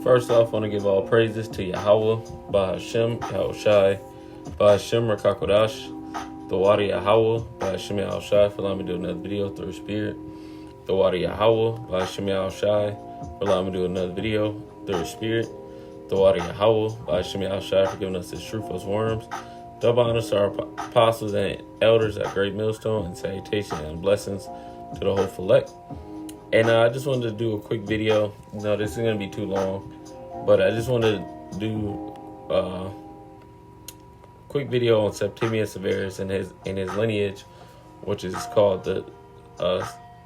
First off, I want to give all praises to Yahweh, Bahashem, Yahushai, Bahashem, Rakakodash, the water Yahweh, Bahashem, Yahushai, for allowing me to do another video through Spirit. The water Yahweh, Bahashem, Yahushai, for allowing me to do another video through Spirit. The water Yahweh, Bahashem, Yahushai, for giving us this truth as worms. Double honors to our apostles and elders at Great Millstone, and salutation and blessings to the whole select. And I just wanted to do a quick video. No, this is going to be too long, but I just wanted to do a quick video on Septimius Severus and his lineage, which is called the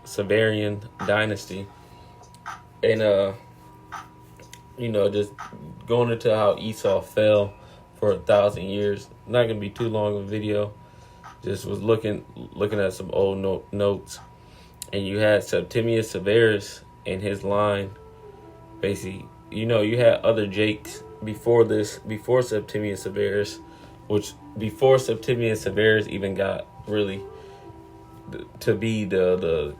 Severian dynasty. And just going into how Esau fell for 1,000 years. Not going to be too long of a video. Just was looking at some old notes. And you had Septimius Severus in his line. Basically, you had other Jakes before Septimius Severus, which before Septimius Severus even got really to be the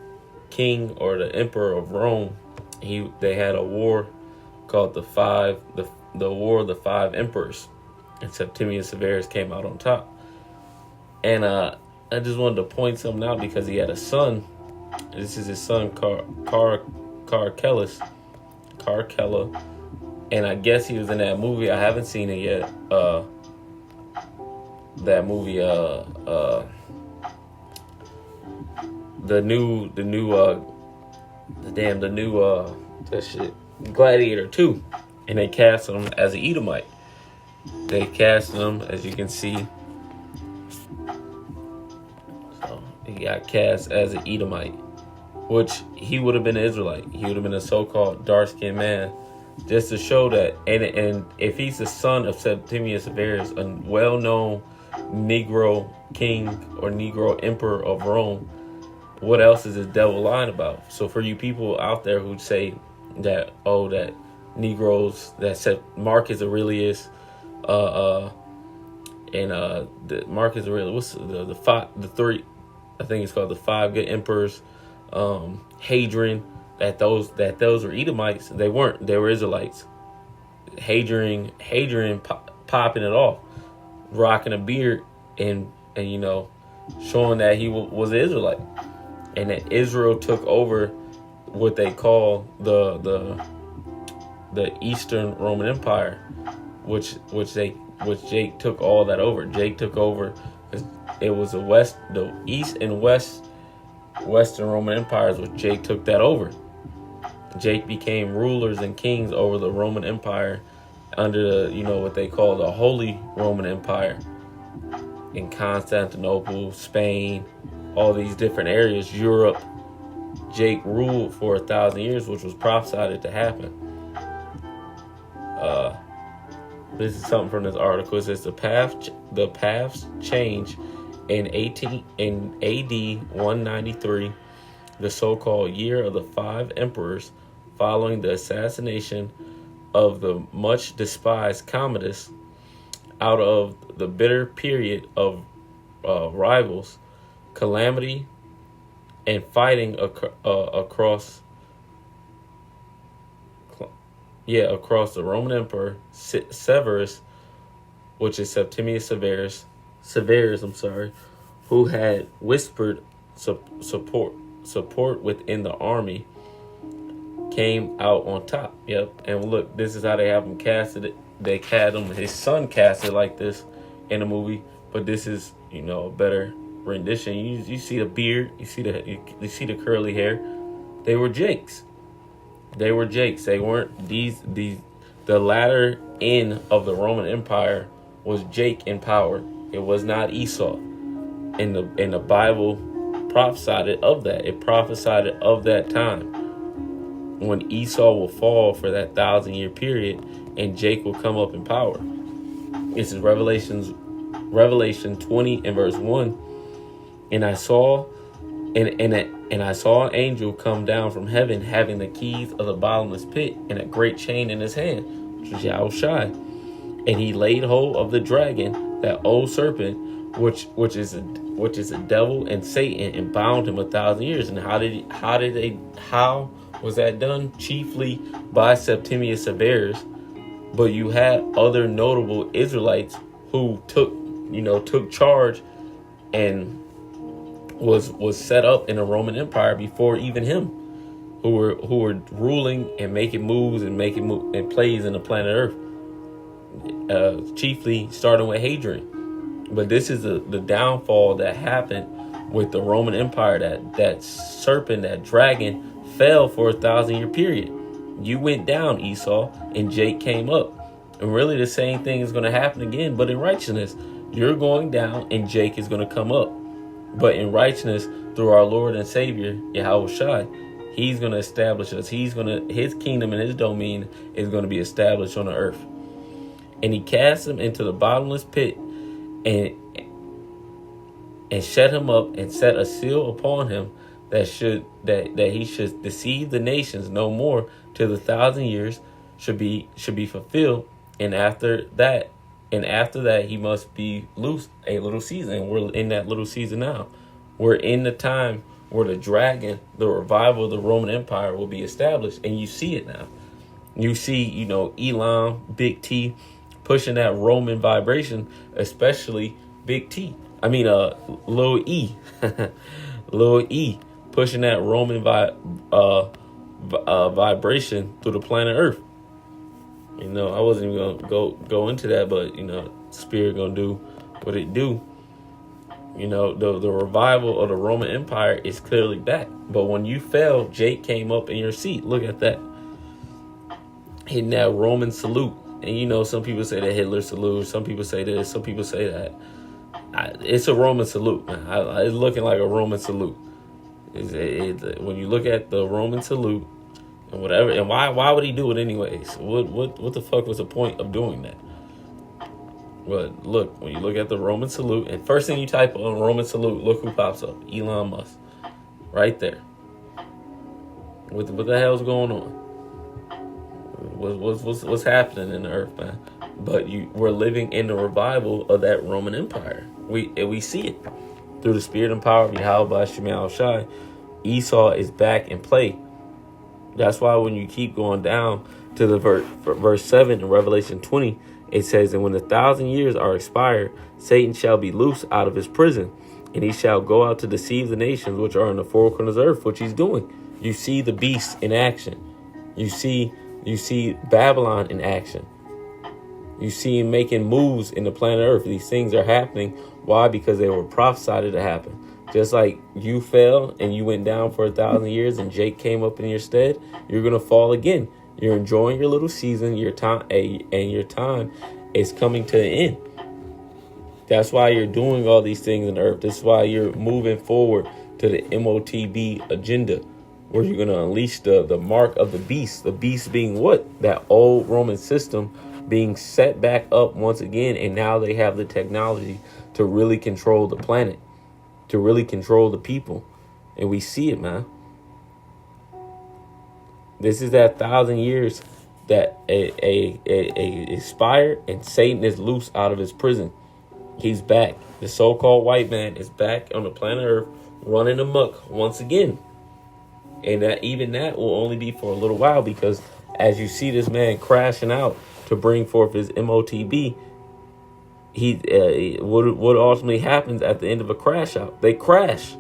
king or the emperor of Rome. They had a war called the War of the Five Emperors, and Septimius Severus came out on top. And I just wanted to point something out because he had a son. This is his son, Caracalla, and I guess he was in that movie. I haven't seen it yet. That movie, that shit, Gladiator 2, and they cast him as an Edomite. They cast him, as you can see. So he got cast as an Edomite, which he would have been an Israelite. He would have been a so-called dark-skinned man, just to show that. And if he's the son of Septimius Severus, a well-known Negro king or Negro emperor of Rome, what else is this devil lying about? So for you people out there who say that, that Negroes, that Marcus Aurelius, Marcus Aurelius, what's the three? I think it's called the five good emperors. Hadrian, that those were Edomites. They weren't. They were Israelites. Hadrian popping it off, rocking a beard, and showing that he was an Israelite, and that Israel took over what they call the Eastern Roman Empire, which Jake took all that over. Jake took over. It was the East and Western Roman empires, which Jake took that over. Jake became rulers and kings over the Roman Empire under what they call the Holy Roman Empire in Constantinople, Spain, all these different areas, Europe. Jake ruled for 1,000 years, which was prophesied to happen. This is something from this article. It says the paths change in AD 193, the so-called year of the five emperors, following the assassination of the much despised Commodus. Out of the bitter period of rivals, calamity, and fighting across the Roman Emperor Severus, which is Septimius Severus, who had whispered support within the army, came out on top. Yep. And look, this is how they have him casted. They had him, his son casted like this in the movie, but this is a better rendition. You see the beard, you see the curly hair. They were Jakes. They weren't the latter end of the Roman Empire was Jake in power. It was not Esau. And the Bible prophesied it of that. It prophesied it of that time when Esau will fall for that 1,000-year period and Jake will come up in power. This is Revelation 20 and verse 1. And I saw an angel come down from heaven, having the keys of the bottomless pit and a great chain in his hand, which was Yahushai. And he laid hold of the dragon, that old serpent, which is a devil and Satan, and bound him 1,000 years. And how was that done? Chiefly by Septimius Severus, but you had other notable Israelites who took charge and was set up in the Roman Empire before even him, who were ruling and making moves and and plays in the planet Earth, chiefly starting with Hadrian. But this is the downfall that happened with the Roman Empire. That serpent, that dragon, fell for a 1,000-year period. You went down, Esau, and Jake came up. And really the same thing is going to happen again, but in righteousness. You're going down and Jake is going to come up. But in righteousness, through our Lord and Savior, Yahweh Shai, he's going to establish us. His kingdom and his domain is going to be established on the earth. And he cast him into the bottomless pit and shut him up and set a seal upon him that he should deceive the nations no more till the 1,000 years should be fulfilled. And after that he must be loose a little season. And we're in that little season now. We're in the time where the dragon, the revival of the Roman Empire, will be established. And you see it now. You see, Elam, Big T, pushing that Roman vibration, especially Big T. I mean, Lil E. Lil E pushing that Roman vibration through the planet Earth. I wasn't even gonna go into that, but Spirit gonna do what it do. The revival of the Roman Empire is clearly back. But when you fell, Jake came up in your seat. Look at that, hitting that Roman salute. And some people say the Hitler salute. Some people say this. Some people say that. It's a Roman salute, man. It's looking like a Roman salute. When you look at the Roman salute and whatever, and why would he do it anyways? What the fuck was the point of doing that? But look, when you look at the Roman salute, and first thing you type on Roman salute, look who pops up: Elon Musk, right there. What the hell's going on? What's happening in the earth, man? But we're living in the revival of that Roman Empire. We see it through the spirit and power of Yahweh Shemel Shai. Esau is back in play. That's why when you keep going down to the verse 7 in Revelation 20, it says, "And when the 1,000 years are expired, Satan shall be loosed out of his prison, and he shall go out to deceive the nations which are in the four corners of the earth," which he's doing. You see the beast in action. You see Babylon in action. You see him making moves in the planet Earth. These things are happening. Why? Because they were prophesied to happen. Just like you fell and you went down for 1,000 years and Jake came up in your stead, you're going to fall again. You're enjoying your little season, your time, and your time is coming to an end. That's why you're doing all these things in the earth. This is why you're moving forward to the MOTB agenda, where you're going to unleash the mark of the beast. The beast being what? That old Roman system being set back up once again. And now they have the technology to really control the planet, to really control the people. And we see it, man. This is that 1,000 years that expired, and Satan is loose out of his prison. He's back. The so-called white man is back on the planet Earth, running amok once again. And that will only be for a little while, because as you see this man crashing out to bring forth his MOTB, what ultimately happens at the end of a crash out? They crash.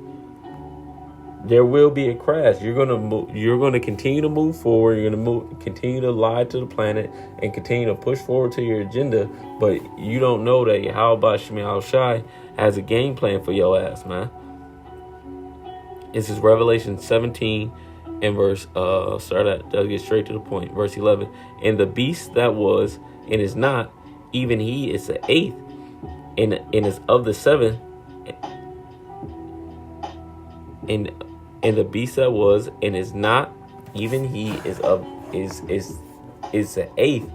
There will be a crash. You're gonna continue to move forward. You're gonna continue to lie to the planet and continue to push forward to your agenda. But you don't know that Yahweh Shemel Shai has a game plan for your ass, man. This is Revelation 17 and verse, let's get straight to the point. Verse 11. "And the beast that was and is not, even he is the eighth, and is of the seven. And the beast that was and is not, even he is the eighth,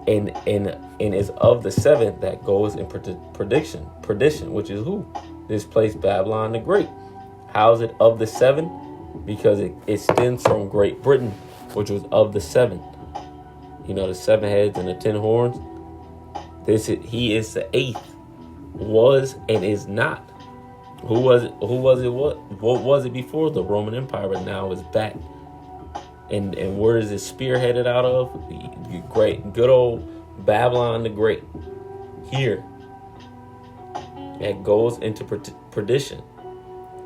and is of the seventh that goes in perdition, which is who? This place, Babylon the Great. How is it of the seven? Because it stems from Great Britain, which was of the seven. The 7 heads and the 10 horns. He is the eighth, was and is not. Who was it? Who was it? What was it before? The Roman Empire, but now it's back. And where is it spearheaded out of? The great, good old Babylon the Great. Here, that goes into perdition,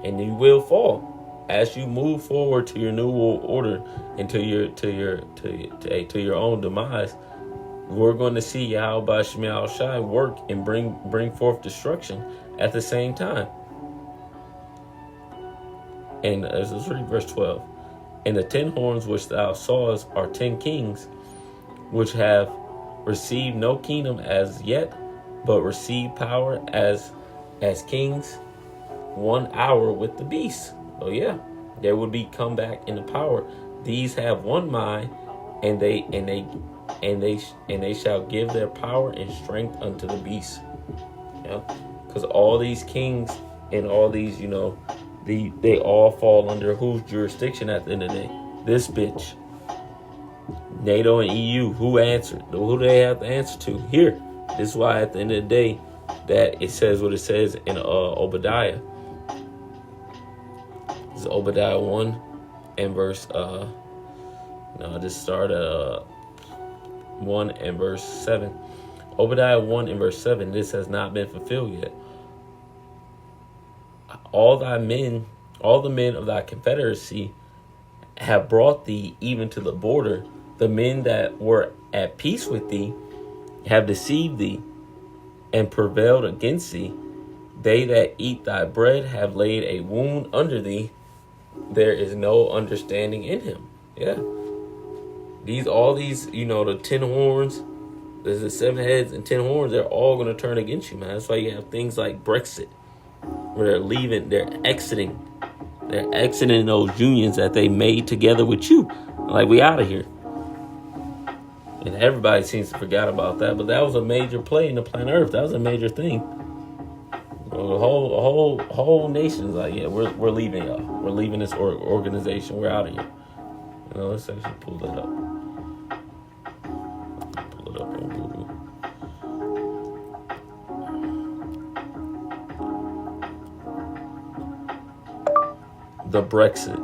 and you will fall as you move forward to your new world order and to your own demise. We're going to see Yahweh Shema Shai work and bring forth destruction at the same time. And let's read verse 12. And the 10 horns which thou sawest are 10 kings, which have received no kingdom as yet, but receive power as kings 1 hour with the beast. Oh yeah, they would be come back into power. These have one mind, and they shall give their power and strength unto the beast. Yeah, because all these kings and all these, they all fall under whose jurisdiction at the end of the day? This bitch. NATO and EU, who answered? Who do they have to answer to? Here. This is why at the end of the day that it says what it says in Obadiah. This is Obadiah 1 and verse just start at 1 and verse 7. Obadiah 1 and verse 7, this has not been fulfilled yet. All the men of thy confederacy have brought thee even to the border. The men that were at peace with thee have deceived thee and prevailed against thee. They that eat thy bread have laid a wound under thee. There is no understanding in him. Yeah. All these, the 10 horns, there's the 7 heads and 10 horns, they're all going to turn against you, man. That's why you have things like Brexit, where they're leaving, they're exiting those unions that they made together with you. Like, we out of here. And everybody seems to forget about that, but that was a major play in the planet Earth. That was a major thing. The whole nation's like, yeah, we're leaving, y'all. We're leaving this organization. We're out of here. Let's actually pull that up. Pull it up on Google. The Brexit.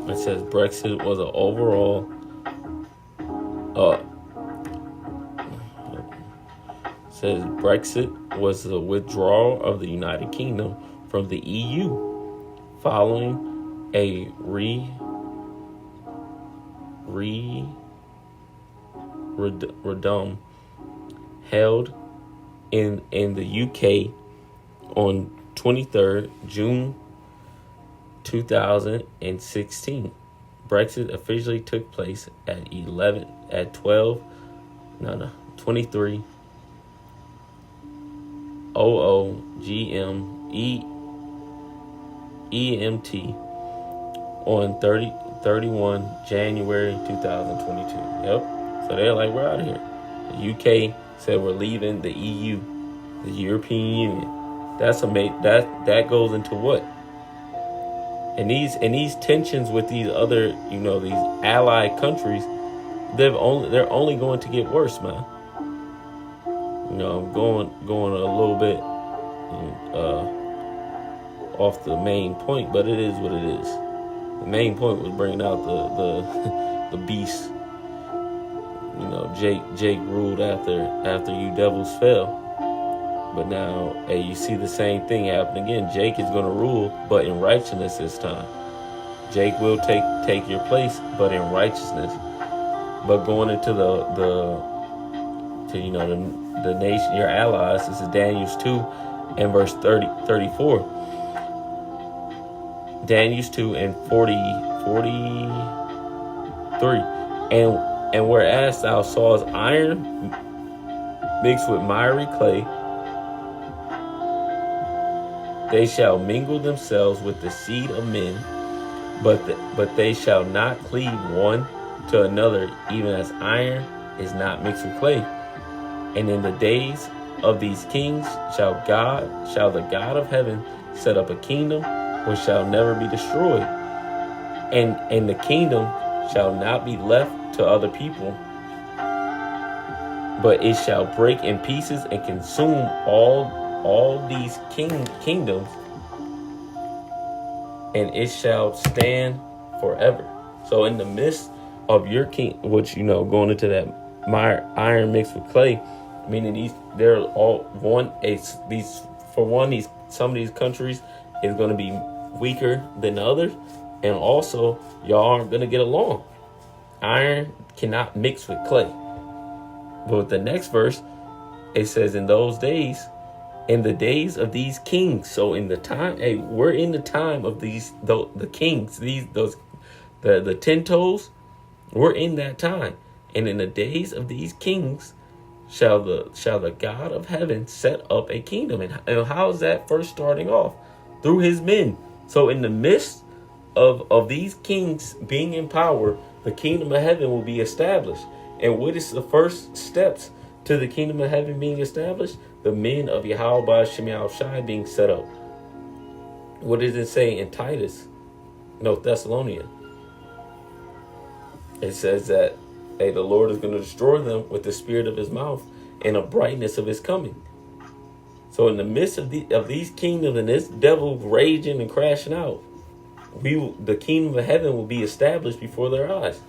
It says Brexit was an overall says Brexit was the withdrawal of the United Kingdom from the EU following a referendum held in the UK on 23rd June 2016. Brexit officially took place at 23:00 GMT on 31 January 2022. Yep. So they're like, we're out of here. The UK said we're leaving the EU, the European Union. That goes into what? And these tensions with these other, these allied countries, they're only going to get worse, man. I'm going a little bit off the main point, but it is what it is. The main point was bringing out the beast. Jake ruled after you devils fell. But now, hey, you see the same thing happen again. Jake is going to rule, but in righteousness this time. Jake will take your place, but in righteousness. But going into the nation, your allies. This is Daniel 2 and verse 34. Daniel 2 and 43. And whereas thou sawest iron mixed with miry clay, they shall mingle themselves with the seed of men, but they shall not cleave one to another, even as iron is not mixed with clay. And in the days of these kings shall the God of heaven set up a kingdom which shall never be destroyed, and the kingdom shall not be left to other people, but it shall break in pieces and consume all these kingdoms, and it shall stand forever. So in the midst of your king, which going into that iron mixed with clay, meaning they're all one. Some of these countries is going to be weaker than others, and also y'all aren't going to get along. Iron cannot mix with clay. But with the next verse, it says, in those days, in the days of these kings. So in the time, we're in the time of the kings, the 10 toes. We're in that time, and in the days of these kings, shall the God of heaven set up a kingdom. And how is that first starting off? Through his men. So in the midst of these kings being in power, the kingdom of heaven will be established. And what is the first steps to the kingdom of heaven being established? The men of Yahweh Shem Shai being set up. What does it say in Titus? No, Thessalonians. It says that, the Lord is going to destroy them with the spirit of his mouth and a brightness of his coming. So in the midst of these kingdoms and this devil raging and crashing out, the kingdom of heaven will be established before their eyes,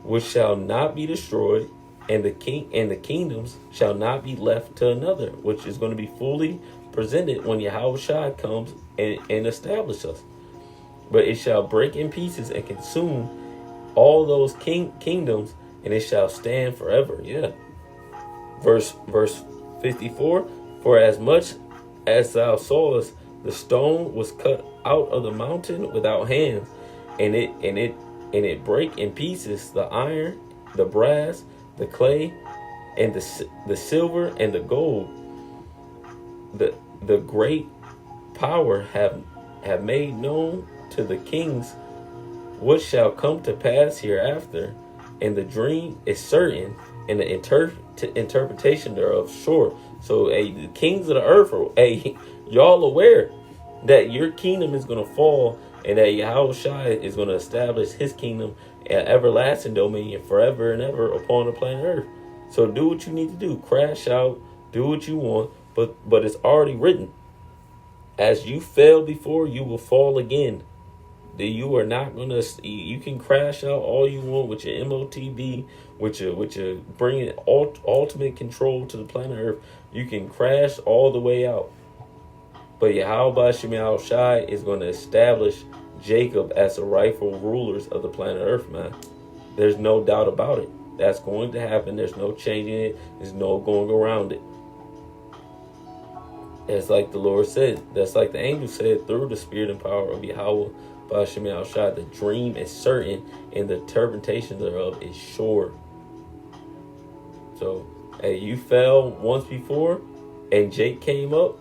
which shall not be destroyed, and the kingdoms shall not be left to another, which is going to be fully presented when Yahweh Shai comes and establishes us. But it shall break in pieces and consume all those kingdoms, and it shall stand forever. Yeah. Verse 54, for as much as thou sawest, the stone was cut out of the mountain without hands, and it break in pieces the iron, the brass, the clay, and the silver and the gold. The great power have made known to the kings what shall come to pass hereafter, and the dream is certain, and the interpretation thereof sure. So, the kings of the earth are, y'all aware that your kingdom is going to fall, and that Yahweh Shai is going to establish his kingdom and everlasting dominion forever and ever upon the planet earth. So do what you need to do. Crash out, do what you want, but it's already written. As you fell before, you will fall again. That you are not gonna. You can crash out all you want with your MOTB, with your bringing ultimate control to the planet Earth. You can crash all the way out. But Yahweh Shem Shai is going to establish Jacob as the rightful rulers of the planet Earth, man. There's no doubt about it. That's going to happen. There's no changing it. There's no going around it. It's like the Lord said. That's like the angel said through the spirit and power of Yahweh Shem Shai. The dream is certain and the interpretation thereof is sure. So, you fell once before and Jake came up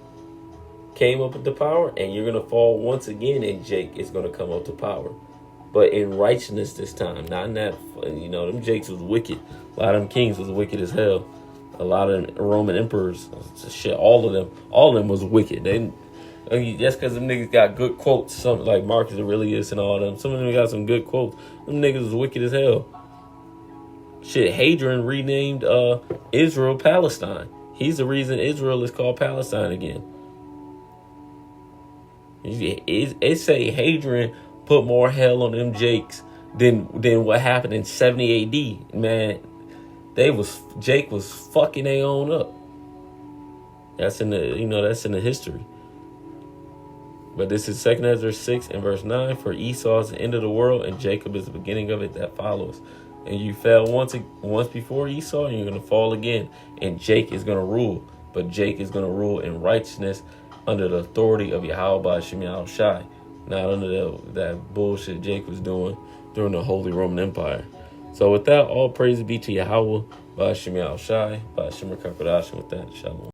into power, and you're going to fall once again and Jake is going to come up to power. But in righteousness this time, not in that, them Jakes was wicked. A lot of them kings was wicked as hell. A lot of them Roman emperors, shit, all of them was wicked. Just because them niggas got good quotes, something like Marcus Aurelius and all them, some of them got some good quotes. Them niggas was wicked as hell. Shit, Hadrian renamed Israel Palestine. He's the reason Israel is called Palestine again. It say Hadrian put more hell on them Jakes than what happened in 70 AD. Man, Jake was fucking their own up. That's in the history. But this is 2 Ezra 6 and verse 9. For Esau is the end of the world, and Jacob is the beginning of it that follows. And you fell once before Esau, and you're going to fall again. And Jake is going to rule. But Jake is going to rule in righteousness under the authority of Yahweh Shem Shai. Not under that bullshit Jake was doing during the Holy Roman Empire. So with that, all praise be to Yahweh, Shem Shai, Shem Rakakodash. With that, shalom.